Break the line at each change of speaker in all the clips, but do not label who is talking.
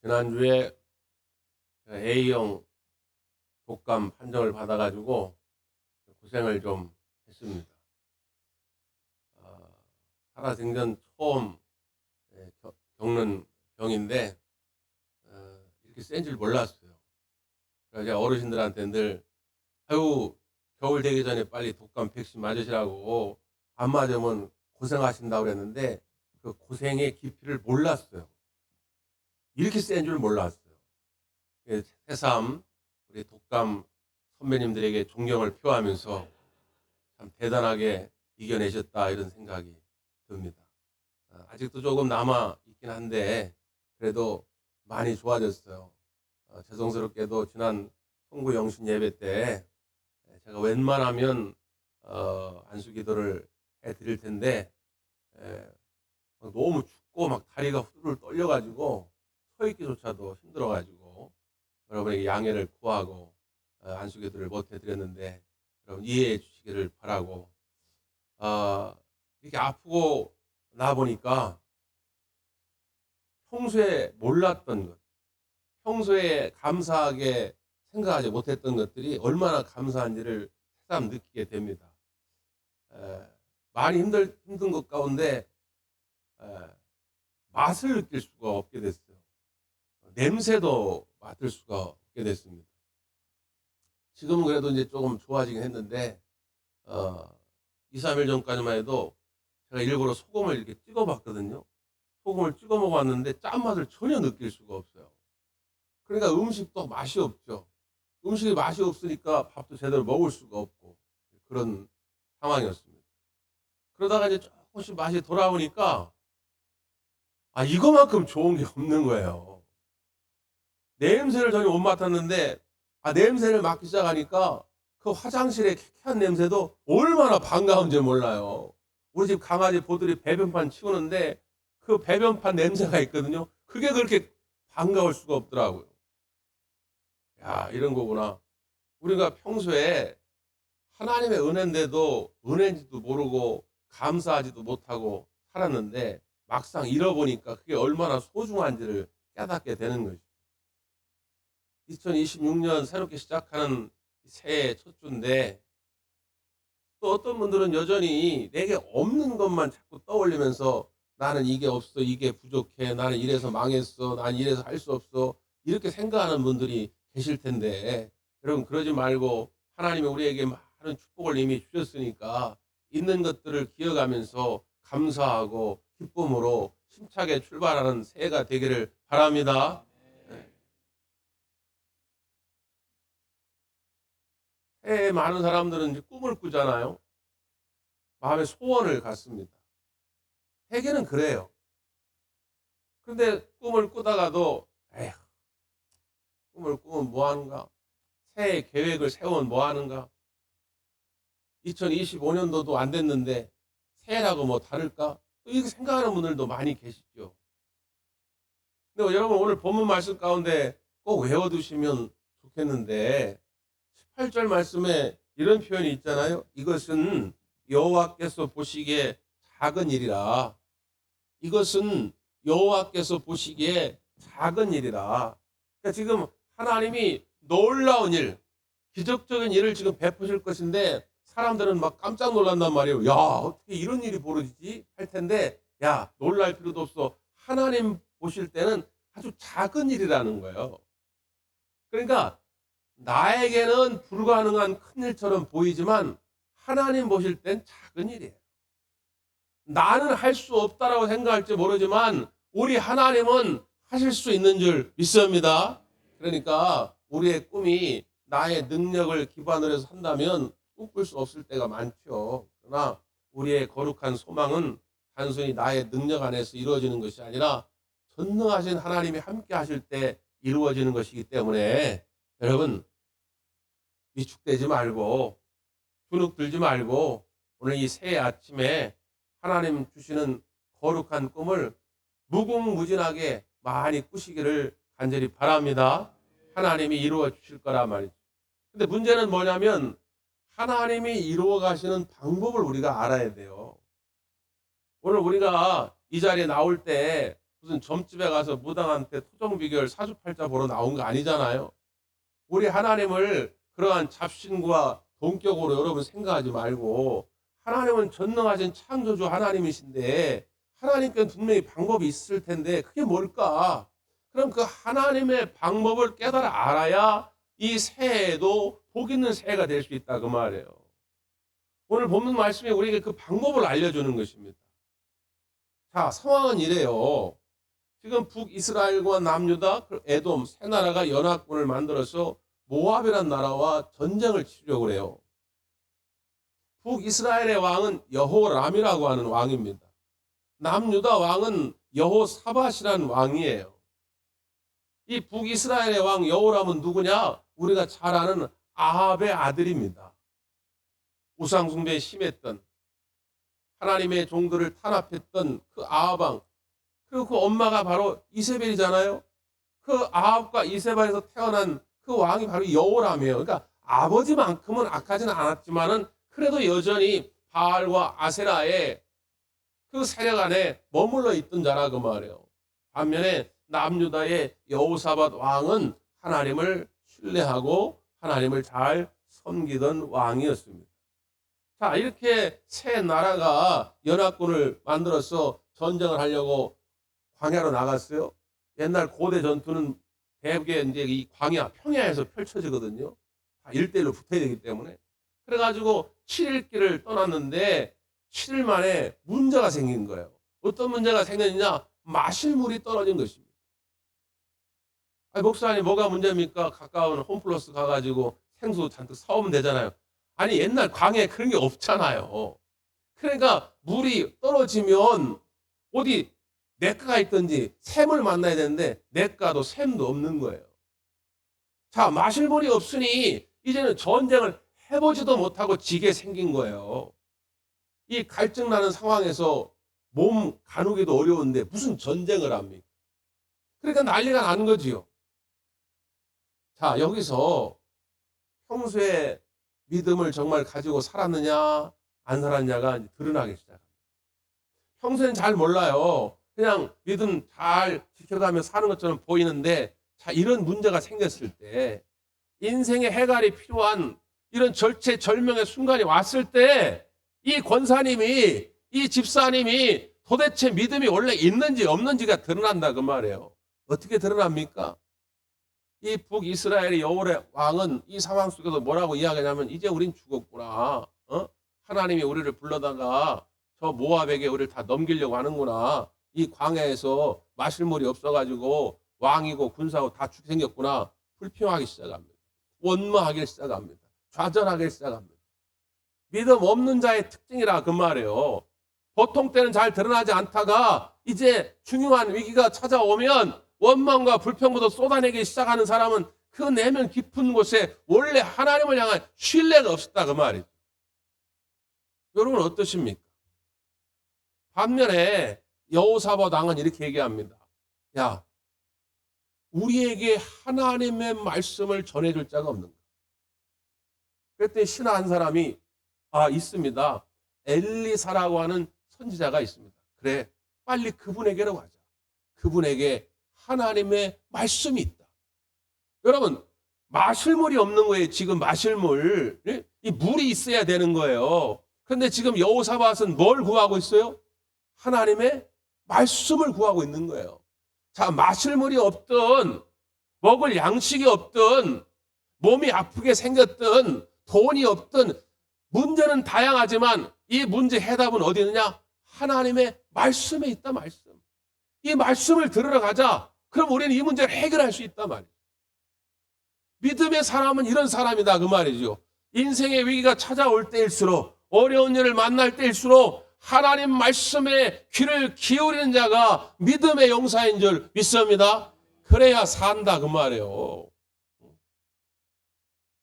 지난주에 A형 독감 판정을 받아가지고 고생을 좀 했습니다. 살아생전 처음 겪는 병인데 이렇게 센 줄 몰랐어요. 그래서 제가 어르신들한테 늘 아유 겨울 되기 전에 빨리 독감 백신 맞으시라고 안 맞으면 고생하신다고 그랬는데 그 고생의 깊이를 몰랐어요. 이렇게 센 줄 몰랐어요. 새삼 우리 독감 선배님들에게 존경을 표하면서 참 대단하게 이겨내셨다 이런 생각이 듭니다. 아직도 조금 남아 있긴 한데 그래도 많이 좋아졌어요. 죄송스럽게도 지난 송구 영신 예배 때 제가 웬만하면 안수기도를 해드릴 텐데 너무 춥고 막 다리가 후들을 떨려가지고 서 있기조차도 힘들어가지고 여러분에게 양해를 구하고 안수기도를 못 해드렸는데 여러분 이해해 주시기를 바라고 이렇게 아프고 나 보니까 평소에 몰랐던 것, 평소에 감사하게 생각하지 못했던 것들이 얼마나 감사한지를 새삼 느끼게 됩니다. 많이 힘든 것 가운데 맛을 느낄 수가 없게 됐어요. 냄새도 맡을 수가 없게 됐습니다. 지금은 그래도 이제 조금 좋아지긴 했는데 2, 3일 전까지만 해도 제가 일부러 소금을 이렇게 찍어 봤거든요. 소금을 찍어 먹어봤는데 짠맛을 전혀 느낄 수가 없어요. 그러니까 음식도 맛이 없죠. 음식이 맛이 없으니까 밥도 제대로 먹을 수가 없고 그런 상황이었습니다. 그러다가 이제 조금씩 맛이 돌아오니까 이거만큼 좋은 게 없는 거예요. 냄새를 전혀 못 맡았는데 냄새를 맡기 시작하니까 그 화장실의 쾌쾌한 냄새도 얼마나 반가운지 몰라요. 우리 집 강아지 보들이 배변판 치우는데 그 배변판 냄새가 있거든요. 그게 그렇게 반가울 수가 없더라고요. 야, 이런 거구나. 우리가 평소에 하나님의 은혜인데도 은혜인지도 모르고 감사하지도 못하고 살았는데 막상 잃어보니까 그게 얼마나 소중한지를 깨닫게 되는 것이죠. 2026년 새롭게 시작하는 새해 첫 주인데 또 어떤 분들은 여전히 내게 없는 것만 자꾸 떠올리면서 나는 이게 없어, 이게 부족해, 나는 이래서 망했어, 나는 이래서 할 수 없어 이렇게 생각하는 분들이 계실 텐데 여러분 그러지 말고 하나님이 우리에게 많은 축복을 이미 주셨으니까 있는 것들을 기억하면서 감사하고 기쁨으로 힘차게 출발하는 새해가 되기를 바랍니다. 새해에 많은 사람들은 이제 꿈을 꾸잖아요. 마음의 소원을 갖습니다. 세계는 그래요. 그런데 꿈을 꾸다가도 에휴, 꿈을 꾸면 뭐하는가? 새해 계획을 세우면 뭐하는가? 2025년도도 안 됐는데 새해라고 뭐 다를까? 또 이렇게 생각하는 분들도 많이 계시죠. 근데 여러분 오늘 본문 말씀 가운데 꼭 외워두시면 좋겠는데 18절 말씀에 이런 표현이 있잖아요. 이것은 여호와께서 보시기에 작은 일이라. 이것은 여호와께서 보시기에 작은 일이라. 그러니까 지금 하나님이 놀라운 일, 기적적인 일을 지금 베푸실 것인데 사람들은 막 깜짝 놀란단 말이에요. 야, 어떻게 이런 일이 벌어지지? 할 텐데 야, 놀랄 필요도 없어. 하나님 보실 때는 아주 작은 일이라는 거예요. 그러니까 나에게는 불가능한 큰 일처럼 보이지만 하나님 보실 땐 작은 일이에요. 나는 할 수 없다라고 생각할지 모르지만 우리 하나님은 하실 수 있는 줄 믿습니다. 그러니까 우리의 꿈이 나의 능력을 기반으로 해서 한다면 꿈꿀 수 없을 때가 많죠. 그러나 우리의 거룩한 소망은 단순히 나의 능력 안에서 이루어지는 것이 아니라 전능하신 하나님이 함께 하실 때 이루어지는 것이기 때문에 여러분 위축되지 말고 주눅 들지 말고 오늘 이 새해 아침에 하나님 주시는 거룩한 꿈을 무궁무진하게 많이 꾸시기를 간절히 바랍니다. 하나님이 이루어 주실 거란 말이죠. 근데 문제는 뭐냐면 하나님이 이루어 가시는 방법을 우리가 알아야 돼요. 오늘 우리가 이 자리에 나올 때 무슨 점집에 가서 무당한테 토종 비결 사주팔자 보러 나온 거 아니잖아요. 우리 하나님을 그러한 잡신과 동격으로 여러분 생각하지 말고, 하나님은 전능하신 창조주 하나님이신데 하나님께는 분명히 방법이 있을 텐데 그게 뭘까? 그럼 그 하나님의 방법을 깨달아 알아야 이 새해에도 복 있는 새해가 될 수 있다 그 말이에요. 오늘 본문 말씀이 우리에게 그 방법을 알려주는 것입니다. 자, 상황은 이래요. 지금 북이스라엘과 남유다, 에돔 세 나라가 연합군을 만들어서 모압이라는 나라와 전쟁을 치려고 해요. 북이스라엘의 왕은 여호람이라고 하는 왕입니다. 남유다 왕은 여호사밧이라는 왕이에요. 이 북이스라엘의 왕 여호람은 누구냐? 우리가 잘 아는 아합의 아들입니다. 우상숭배에 심했던, 하나님의 종들을 탄압했던 그 아합 왕, 그리고 그 엄마가 바로 이세벨이잖아요. 그 아합과 이세벨에서 태어난 그 왕이 바로 여호람이에요. 그러니까 아버지만큼은 악하지는 않았지만은 그래도 여전히 바알과 아세라의 그 세력 안에 머물러 있던 자라 그 말이에요. 반면에 남유다의 여호사밧 왕은 하나님을 신뢰하고 하나님을 잘 섬기던 왕이었습니다. 자, 이렇게 세 나라가 연합군을 만들어서 전쟁을 하려고 광야로 나갔어요. 옛날 고대 전투는 대개 이제 이 광야, 평야에서 펼쳐지거든요. 다 1대1로 붙어야 되기 때문에. 그래가지고 7일 길을 떠났는데 7일 만에 문제가 생긴 거예요. 어떤 문제가 생겼느냐? 마실 물이 떨어진 것입니다. 아니, 목사님 뭐가 문제입니까? 가까운 홈플러스 가가지고 생수 잔뜩 사오면 되잖아요. 아니, 옛날 광야에 그런 게 없잖아요. 그러니까 물이 떨어지면 어디 냇가가 있든지 샘을 만나야 되는데 냇가도 샘도 없는 거예요. 자, 마실 물이 없으니 이제는 전쟁을 해보지도 못하고 지게 생긴 거예요. 이 갈증나는 상황에서 몸 가누기도 어려운데 무슨 전쟁을 합니까? 그러니까 난리가 나는 거지요. 자, 여기서 평소에 믿음을 정말 가지고 살았느냐 안 살았느냐가 드러나기 시작합니다. 평소엔 잘 몰라요. 그냥 믿음 잘 지켜가며 사는 것처럼 보이는데, 자, 이런 문제가 생겼을 때, 인생의 해갈이 필요한 이런 절체절명의 순간이 왔을 때, 이 권사님이, 이 집사님이 도대체 믿음이 원래 있는지 없는지가 드러난다 그 말이에요. 어떻게 드러납니까? 이 북이스라엘의 여호의 왕은 이 상황 속에서 뭐라고 이야기하냐면, 이제 우린 죽었구나. 하나님이 우리를 불러다가 저 모압에게 우리를 다 넘기려고 하는구나. 이 광야에서 마실 물이 없어가지고 왕이고 군사고 다 죽게 생겼구나. 불평하기 시작합니다. 원망하기 시작합니다. 좌절하기 시작합니다. 믿음 없는 자의 특징이라 그 말이에요. 보통 때는 잘 드러나지 않다가 이제 중요한 위기가 찾아오면 원망과 불평보다 쏟아내기 시작하는 사람은 그 내면 깊은 곳에 원래 하나님을 향한 신뢰가 없었다 그 말이죠. 여러분 어떠십니까? 반면에 여호사밧 왕은 이렇게 얘기합니다. 야, 우리에게 하나님의 말씀을 전해줄 자가 없는가? 그랬더니 신하 한 사람이 있습니다. 엘리사라고 하는 선지자가 있습니다. 그래, 빨리 그분에게로 가자. 그분에게 하나님의 말씀이 있다. 여러분, 마실 물이 없는 거예요. 지금 마실 물. 이 물이 있어야 되는 거예요. 그런데 지금 여호사밧은 뭘 구하고 있어요? 하나님의 말씀을 구하고 있는 거예요. 자, 마실 물이 없든 먹을 양식이 없든 몸이 아프게 생겼든 돈이 없든 문제는 다양하지만 이 문제 해답은 어디 있느냐? 하나님의 말씀에 있다 말씀. 이 말씀을 들으러 가자. 그럼 우리는 이 문제를 해결할 수 있단 말이에요. 믿음의 사람은 이런 사람이다 그 말이죠. 인생의 위기가 찾아올 때일수록, 어려운 일을 만날 때일수록 하나님 말씀에 귀를 기울이는 자가 믿음의 용사인 줄 믿습니다. 그래야 산다 그 말이에요.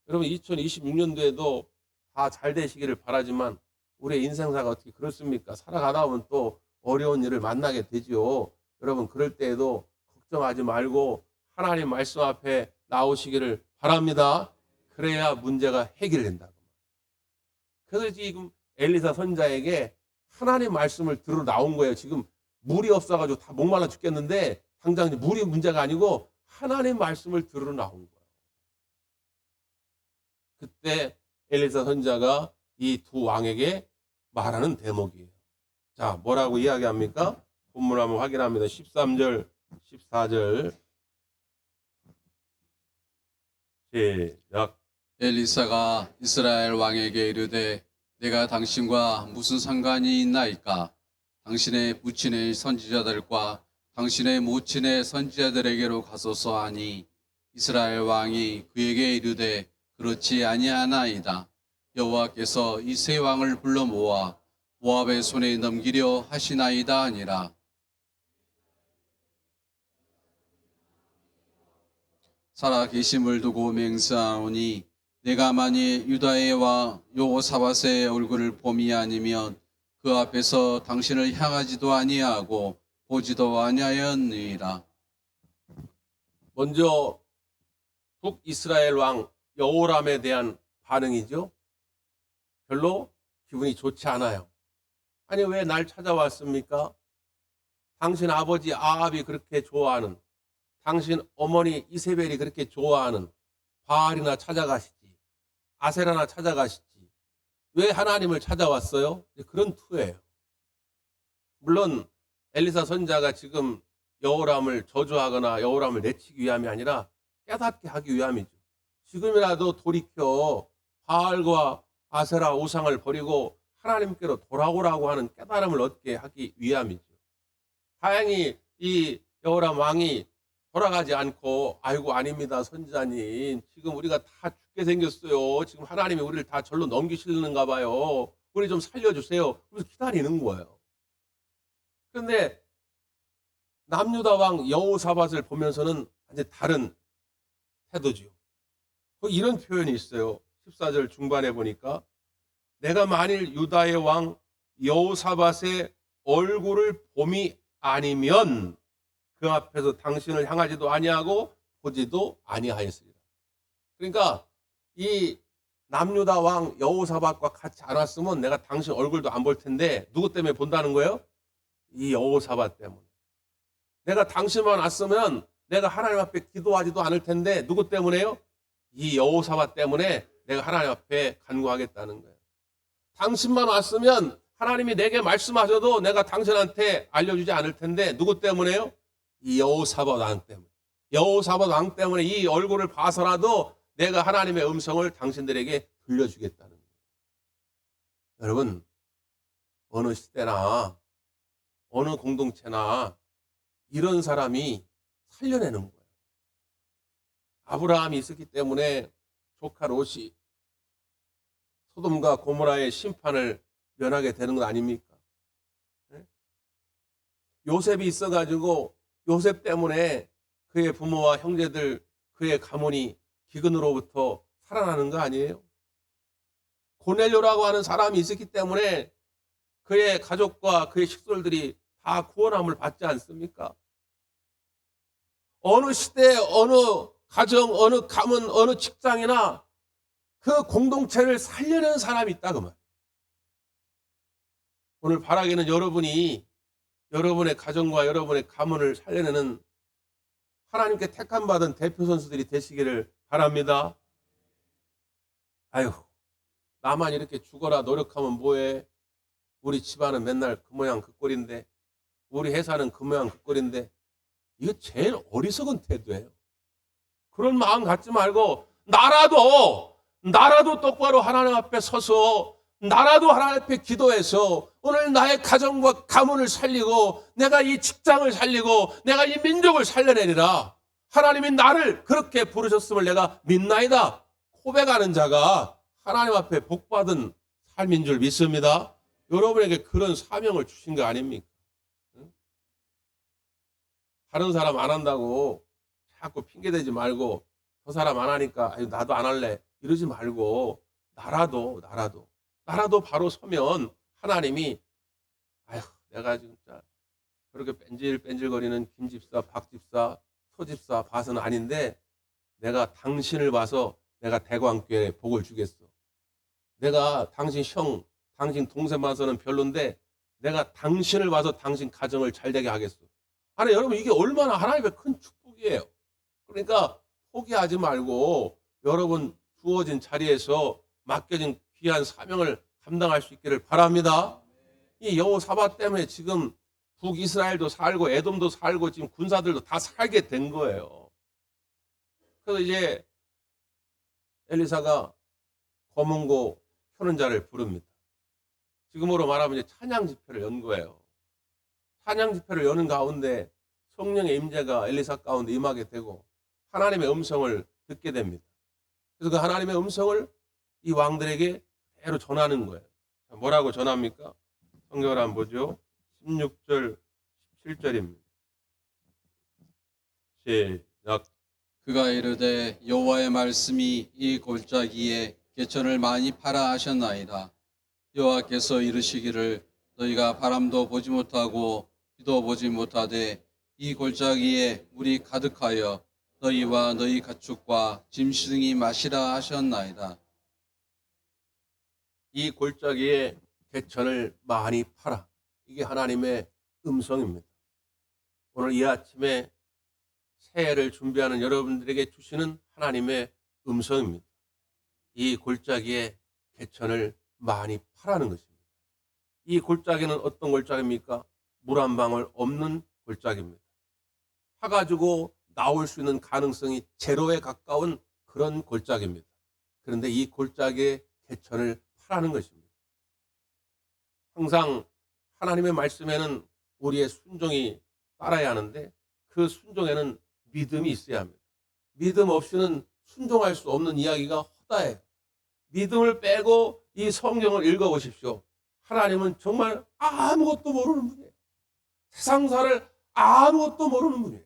여러분 2026년도에도 다 잘 되시기를 바라지만 우리의 인생사가 어떻게 그렇습니까? 살아가다 보면 또 어려운 일을 만나게 되죠. 여러분 그럴 때에도 걱정하지 말고 하나님 말씀 앞에 나오시기를 바랍니다. 그래야 문제가 해결된다. 그래서 지금 엘리사 선지자에게 하나님 말씀을 들으러 나온 거예요. 지금 물이 없어가지고 다 목말라 죽겠는데 당장 물이 문제가 아니고 하나님의 말씀을 들으러 나온 거예요. 그때 엘리사 선지자가 이 두 왕에게 말하는 대목이에요. 자, 뭐라고 이야기합니까? 본문 한번 확인합니다. 13절, 14절. 시작.
엘리사가 이스라엘 왕에게 이르되 내가 당신과 무슨 상관이 있나이까? 당신의 부친의 선지자들과 당신의 모친의 선지자들에게로 가소서 하니 이스라엘 왕이 그에게 이르되 그렇지 아니하나이다. 여호와께서 이 세 왕을 불러 모아 모압의 손에 넘기려 하시나이다 아니라. 살아계심을 두고 맹세하오니 내가 만일 유다의 왕 여호사밧의 얼굴을 봄이 아니면 그 앞에서 당신을 향하지도 아니하고 보지도 아니하였느니라.
먼저 북이스라엘 왕 여호람에 대한 반응이죠. 별로 기분이 좋지 않아요. 아니, 왜 날 찾아왔습니까? 당신 아버지 아합이 그렇게 좋아하는, 당신 어머니 이세벨이 그렇게 좋아하는 바알이나 찾아가시지, 아세라나 찾아가시지, 왜 하나님을 찾아왔어요? 그런 투예요. 물론 엘리사 선지자가 지금 여호람을 저주하거나 여호람을 내치기 위함이 아니라 깨닫게 하기 위함이죠. 지금이라도 돌이켜 바알과 아세라 우상을 버리고 하나님께로 돌아오라고 하는 깨달음을 얻게 하기 위함이죠. 다행히 이 여호람 왕이 돌아가지 않고, 아이고 아닙니다 선지자님, 지금 우리가 다 죽게 생겼어요. 지금 하나님이 우리를 다 절로 넘기시는가 봐요. 우리 좀 살려주세요. 그래서 기다리는 거예요. 그런데 남유다 왕 여호사밧을 보면서는 완전히 다른 태도지요. 거기 이런 표현이 있어요. 14절 중반에 보니까 내가 만일 유다의 왕 여호사밧의 얼굴을 봄이 아니면 그 앞에서 당신을 향하지도 아니하고 보지도 아니하였으리라. 그러니까 이 남유다 왕 여호사밧과 같이 안 왔으면 내가 당신 얼굴도 안 볼 텐데 누구 때문에 본다는 거예요? 이 여호사밧 때문에. 내가 당신만 왔으면 내가 하나님 앞에 기도하지도 않을 텐데 누구 때문에요? 이 여호사밧 때문에 내가 하나님 앞에 간구하겠다는 거예요. 당신만 왔으면 하나님이 내게 말씀하셔도 내가 당신한테 알려주지 않을 텐데 누구 때문에요? 이 여호사밧 왕 때문에. 여호사밧 왕 때문에 이 얼굴을 봐서라도 내가 하나님의 음성을 당신들에게 들려주겠다는 거예요. 여러분, 어느 시대나 어느 공동체나 이런 사람이 살려내는 거예요. 아브라함이 있었기 때문에 조카 롯이 소돔과 고모라의 심판을 면하게 되는 것 아닙니까? 요셉이 있어가지고 요셉 때문에 그의 부모와 형제들, 그의 가문이 기근으로부터 살아나는 거 아니에요? 고넬료라고 하는 사람이 있었기 때문에 그의 가족과 그의 식솔들이 다 구원함을 받지 않습니까? 어느 시대, 어느 가정, 어느 가문, 어느 직장이나 그 공동체를 살려내는 사람이 있다 그 말이에요. 오늘 바라기는 여러분이 여러분의 가정과 여러분의 가문을 살려내는 하나님께 택함받은 대표 선수들이 되시기를 바랍니다. 아유, 나만 이렇게 죽어라 노력하면 뭐해? 우리 집안은 맨날 그 모양 그 꼴인데, 우리 회사는 그 모양 그 꼴인데, 이거 제일 어리석은 태도예요. 그런 마음 갖지 말고 나라도 똑바로 하나님 앞에 서서, 나라도 하나님 앞에 기도해서 오늘 나의 가정과 가문을 살리고 내가 이 직장을 살리고 내가 이 민족을 살려내리라. 하나님이 나를 그렇게 부르셨음을 내가 믿나이다 고백하는 자가 하나님 앞에 복받은 삶인 줄 믿습니다. 여러분에게 그런 사명을 주신 거 아닙니까? 다른 사람 안 한다고 자꾸 핑계대지 말고, 저 사람 안 하니까 나도 안 할래 이러지 말고, 나라도 바로 서면 하나님이, 아휴, 내가 진짜 저렇게 뺀질뺀질거리는 김집사, 박집사, 소집사 봐서는 아닌데 내가 당신을 봐서 내가 대광교회에 복을 주겠어. 내가 당신 형, 당신 동생 봐서는 별론데 내가 당신을 봐서 당신 가정을 잘되게 하겠소. 아니 여러분 이게 얼마나 하나님의 큰 축복이에요. 그러니까 포기하지 말고 여러분 주어진 자리에서 맡겨진 귀한 사명을 감당할 수 있기를 바랍니다. 이 여호사밧 때문에 지금 북이스라엘도 살고 에돔도 살고 지금 군사들도 다 살게 된 거예요. 그래서 이제 엘리사가 검은고 켜는 자를 부릅니다. 지금으로 말하면 이제 찬양 집회를 연 거예요. 찬양 집회를 여는 가운데 성령의 임재가 엘리사 가운데 임하게 되고 하나님의 음성을 듣게 됩니다. 그래서 그 하나님의 음성을 이 왕들에게 그대로 전하는 거예요. 뭐라고 전합니까? 성경을 한번 보죠. 16절, 17절입니다. 시작.
그가 이르되 여호와의 말씀이 이 골짜기에 개천을 많이 파라 하셨나이다. 여호와께서 이르시기를 너희가 바람도 보지 못하고 비도 보지 못하되 이 골짜기에 물이 가득하여 너희와 너희 가축과 짐승이 마시라 하셨나이다.
이 골짜기에 개천을 많이 파라. 이게 하나님의 음성입니다. 오늘 이 아침에 새해를 준비하는 여러분들에게 주시는 하나님의 음성입니다. 이 골짜기에 개천을 많이 파라는 것입니다. 이 골짜기는 어떤 골짜기입니까? 물 한 방울 없는 골짜기입니다. 파가지고 나올 수 있는 가능성이 제로에 가까운 그런 골짜기입니다. 그런데 이 골짜기에 개천을 파라는 것입니다. 항상 하나님의 말씀에는 우리의 순종이 따라야 하는데 그 순종에는 믿음이 있어야 합니다. 믿음 없이는 순종할 수 없는 이야기가 허다해요. 믿음을 빼고 이 성경을 읽어보십시오. 하나님은 정말 아무것도 모르는 분이에요. 세상사를 아무것도 모르는 분이에요.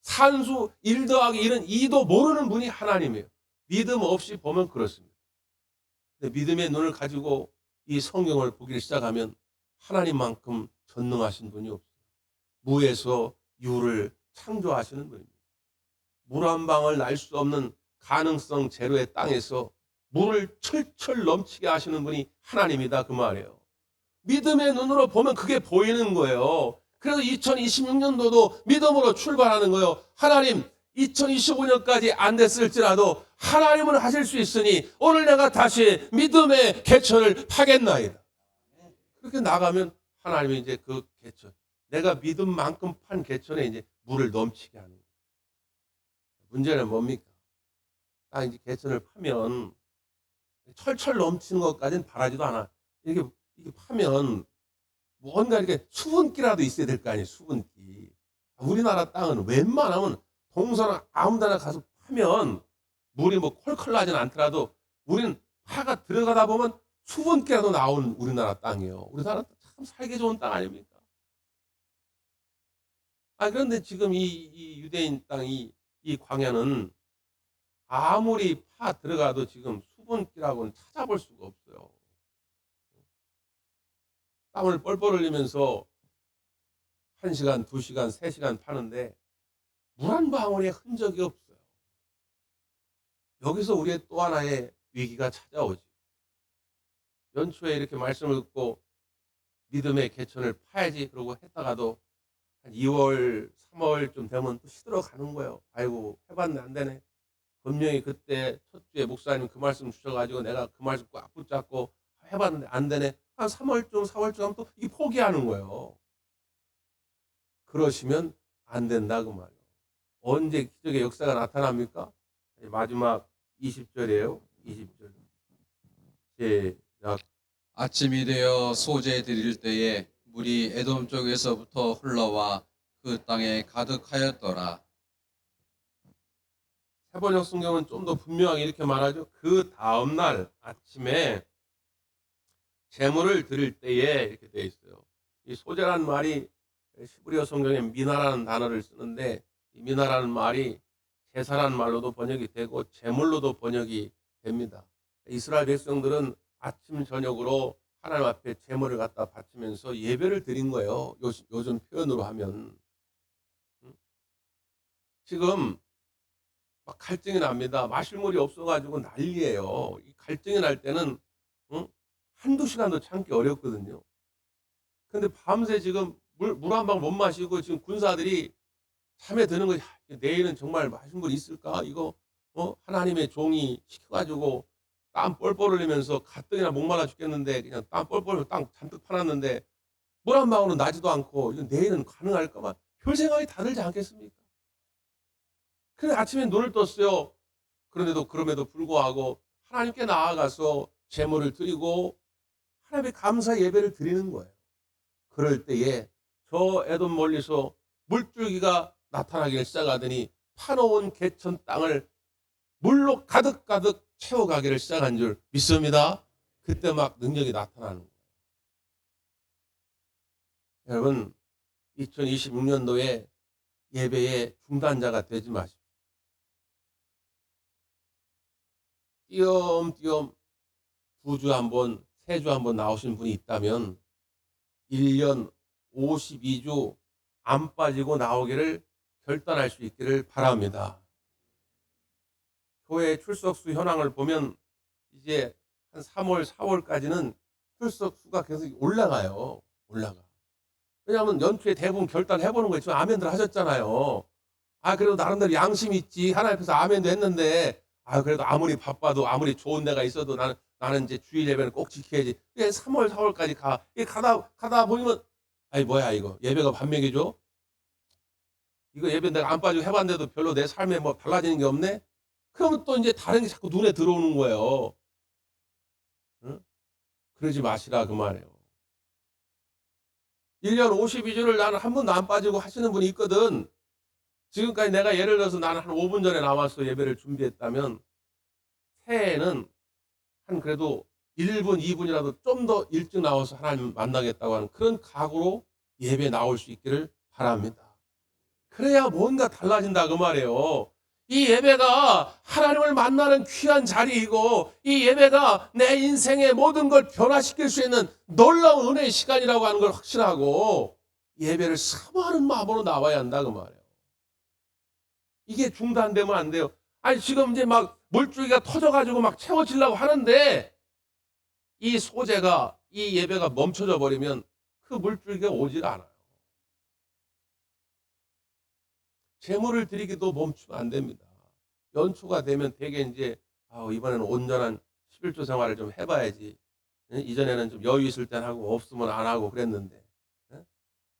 산수 1 더하기 1은 2도 모르는 분이 하나님이에요. 믿음 없이 보면 그렇습니다. 근데 믿음의 눈을 가지고 이 성경을 보기 시작하면 하나님만큼 전능하신 분이 없어요. 무에서 유를 창조하시는 분입니다. 물 한 방울 날 수 없는 가능성 제로의 땅에서 물을 철철 넘치게 하시는 분이 하나님이다 그 말이에요. 믿음의 눈으로 보면 그게 보이는 거예요. 그래서 2026년도도 믿음으로 출발하는 거예요. 하나님 2025년까지 안 됐을지라도 하나님은 하실 수 있으니 오늘 내가 다시 믿음의 개천을 파겠나이다. 그렇게 나가면 하나님이 이제 그 개천, 내가 믿음만큼 판 개천에 이제 물을 넘치게 하는 거예요. 문제는 뭡니까? 딱 이제 개천을 파면 철철 넘치는 것까지는 바라지도 않아. 이게 파면 뭔가 이렇게 수분기라도 있어야 될 거 아니에요. 수분기. 우리나라 땅은 웬만하면 동서나 아무 데나 가서 파면 물이 뭐 콜콜 나진 않더라도 우리는 파가 들어가다 보면 수분기라도 나온 우리나라 땅이에요. 우리나라 참 살기 좋은 땅 아닙니까? 그런데 지금 이 유대인 땅, 이 광야는 아무리 파 들어가도 지금 수분기라고는 찾아볼 수가 없어요. 땀을 뻘뻘 흘리면서 1시간, 2시간, 3시간 파는데 물 한 방울의 흔적이 없어요. 여기서 우리의 또 하나의 위기가 찾아오죠. 연초에 이렇게 말씀을 듣고 믿음의 개천을 파야지 그러고 했다가도 한 2월, 3월쯤 되면 또 시들어가는 거예요. 아이고 해봤는데 안 되네. 분명히 그때 첫 주에 목사님 그 말씀 주셔가지고 내가 그 말씀 꽉 붙잡고 해봤는데 안 되네. 한 3월쯤, 4월쯤 하면 또 이 포기하는 거예요. 그러시면 안 된다 그 말이에요. 언제 기적의 역사가 나타납니까? 마지막 20절이에요. 20절. 시작.
아침이 되어 소재 드릴 때에 물이 에돔 쪽에서부터 흘러와 그 땅에 가득하였더라.
세번역 성경은 좀 더 분명하게 이렇게 말하죠. 그 다음날 아침에 제물을 드릴 때에 이렇게 되어 있어요. 이 소재라는 말이 시브리어 성경에 미나라는 단어를 쓰는데 이 미나라는 말이 제사라는 말로도 번역이 되고 제물로도 번역이 됩니다. 이스라엘 백성들은 아침 저녁으로 하나님 앞에 제물을 갖다 바치면서 예배를 드린 거예요. 요즘 표현으로 하면. 지금 막 갈증이 납니다. 마실 물이 없어가지고 난리예요. 이 갈증이 날 때는 한두 시간도 참기 어렵거든요. 근데 밤새 지금 물 한 방 못 마시고 지금 군사들이 잠에 드는 거지. 내일은 정말 마신 분 있을까? 이거 하나님의 종이 시켜가지고 땀 뻘뻘 흘리면서 가뜩이나 목말라 죽겠는데 그냥 땀 뻘뻘 땅 잔뜩 파놨는데 물 한 방울은 나지도 않고 이거 내일은 가능할까? 막 별 생각이 다 들지 않겠습니까? 그래 아침에 눈을 떴어요. 그럼에도 불구하고 하나님께 나아가서 제물을 드리고 하나님의 감사 예배를 드리는 거예요. 그럴 때에 저 에돔 멀리서 물줄기가 나타나기를 시작하더니 파놓은 개천 땅을 물로 가득가득 채워가기를 시작한 줄 믿습니다. 그때 막 능력이 나타나는 거예요. 여러분 2026년도에 예배의 중단자가 되지 마십시오. 띄엄띄엄 2주 한 번, 3주 한 번 나오신 분이 있다면 1년 52주 안 빠지고 나오기를 결단할 수 있기를 바랍니다. 교회 출석수 현황을 보면 이제 한 3월, 4월까지는 출석수가 계속 올라가요. 올라가. 왜냐하면 연초에 대부분 결단해보는 거예요. 지금 아멘들 하셨잖아요. 그래도 나름대로 양심이 있지. 하나님 앞에서 아멘도 했는데 그래도 아무리 바빠도 아무리 좋은 데가 있어도 나는 이제 주일 예배는 꼭 지켜야지. 3월, 4월까지 가. 가다 보면 뭐야 이거 예배가 반맥이죠. 이거 예배 내가 안 빠지고 해봤는데도 별로 내 삶에 뭐 달라지는 게 없네. 그러면 또 이제 다른 게 자꾸 눈에 들어오는 거예요. 응? 그러지 마시라 그 말이에요. 1년 52주를 나는 한 번도 안 빠지고 하시는 분이 있거든. 지금까지 내가 예를 들어서 나는 한 5분 전에 나와서 예배를 준비했다면 새해에는 한 그래도 1분, 2분이라도 좀 더 일찍 나와서 하나님 만나겠다고 하는 그런 각오로 예배 나올 수 있기를 바랍니다. 그래야 뭔가 달라진다 그 말이에요. 이 예배가 하나님을 만나는 귀한 자리이고 이 예배가 내 인생의 모든 걸 변화시킬 수 있는 놀라운 은혜의 시간이라고 하는 걸 확신하고 예배를 사모하는 마음으로 나와야 한다 그 말이에요. 이게 중단되면 안 돼요. 지금 이제 막 물줄기가 터져가지고 막 채워지려고 하는데 이 소재가 이 예배가 멈춰져 버리면 그 물줄기가 오질 않아요. 제물을 드리기도 멈추면 안 됩니다. 연초가 되면 되게 이제 이번에는 온전한 11조 생활을 좀 해봐야지. 이전에는 좀 여유 있을 땐 하고 없으면 안 하고 그랬는데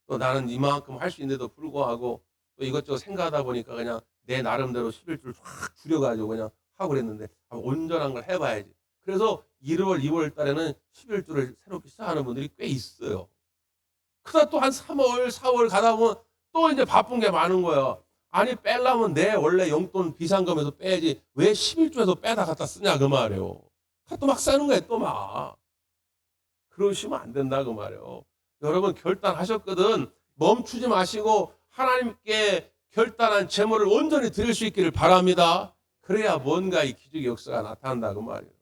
또 나는 이만큼 할 수 있는데도 불구하고 또 이것저것 생각하다 보니까 그냥 내 나름대로 11조를 확 줄여가지고 그냥 하고 그랬는데 온전한 걸 해봐야지. 그래서 1월, 2월 달에는 11조를 새롭게 시작하는 분들이 꽤 있어요. 그러다 또 한 3월, 4월 가다 보면 또 이제 바쁜 게 많은 거예요. 빼려면 내 원래 용돈 비상금에서 빼야지 왜 11조에서 빼다 갖다 쓰냐 그 말이에요. 또 막 쓰는 거예요 또 막. 그러시면 안 된다 그 말이에요. 여러분 결단하셨거든. 멈추지 마시고 하나님께 결단한 제물을 온전히 드릴 수 있기를 바랍니다. 그래야 뭔가 이 기적의 역사가 나타난다 그 말이에요.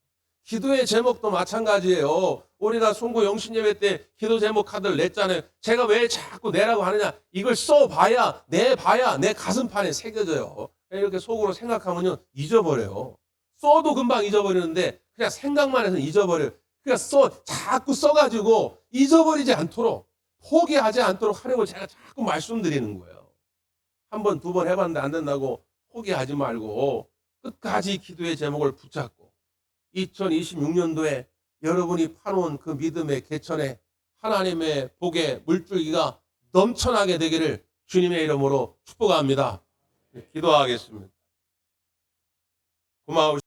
기도의 제목도 마찬가지예요. 우리가 송구 영신예배 때 기도 제목 카드를 냈잖아요. 제가 왜 자꾸 내라고 하느냐. 이걸 써봐야 내봐야 내 가슴판에 새겨져요. 이렇게 속으로 생각하면요 잊어버려요. 써도 금방 잊어버리는데 그냥 생각만 해서 잊어버려요. 그러니까 자꾸 써가지고 잊어버리지 않도록 포기하지 않도록 하려고 제가 자꾸 말씀드리는 거예요. 한 번, 두 번 해봤는데 안 된다고 포기하지 말고 끝까지 기도의 제목을 붙잡고 2026년도에 여러분이 파놓은 그 믿음의 개천에 하나님의 복의 물줄기가 넘쳐나게 되기를 주님의 이름으로 축복합니다. 기도하겠습니다. 고마우십니다.